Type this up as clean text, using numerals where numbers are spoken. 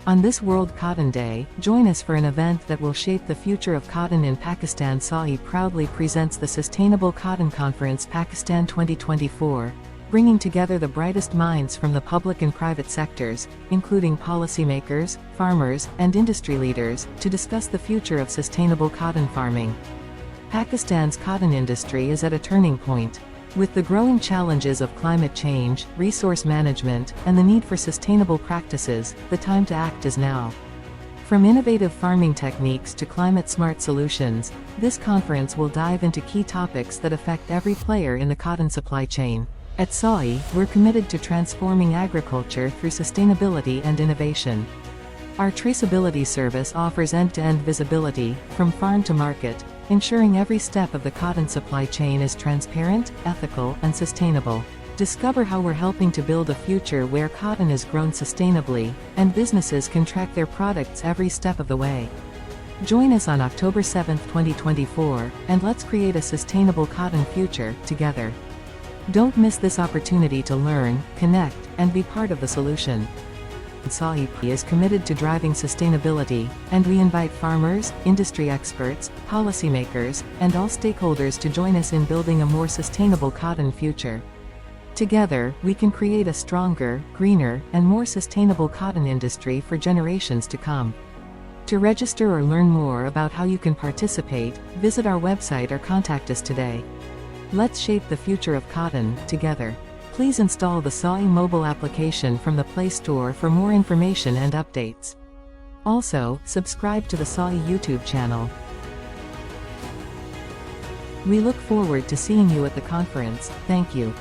On this World Cotton Day, join us for an event that will shape the future of cotton in Pakistan. SAWiE proudly presents the Sustainable Cotton Conference Pakistan 2024, bringing together the brightest minds from the public and private sectors, including policymakers, farmers, and industry leaders, to discuss the future of sustainable cotton farming. Pakistan's cotton industry is at a turning point. With the growing challenges of climate change, resource management, and the need for sustainable practices, the time to act is now. From innovative farming techniques to climate-smart solutions, this conference will dive into key topics that affect every player in the cotton supply chain. At SAWiE, we're committed to transforming agriculture through sustainability and innovation. Our traceability service offers end-to-end visibility, from farm to market, ensuring every step of the cotton supply chain is transparent, ethical, and sustainable. Discover how we're helping to build a future where cotton is grown sustainably, and businesses can track their products every step of the way. Join us on October 7, 2024, and let's create a sustainable cotton future, together. Don't miss this opportunity to learn, connect, and be part of the solution. SAWiE is committed to driving sustainability, and we invite farmers, industry experts, policymakers, and all stakeholders to join us in building a more sustainable cotton future. Together, we can create a stronger, greener, and more sustainable cotton industry for generations to come. To register or learn more about how you can participate, visit our website or contact us today. Let's shape the future of cotton, together. Please install the SAWiE mobile application from the Play Store for more information and updates. Also, subscribe to the SAWiE YouTube channel. We look forward to seeing you at the conference. Thank you.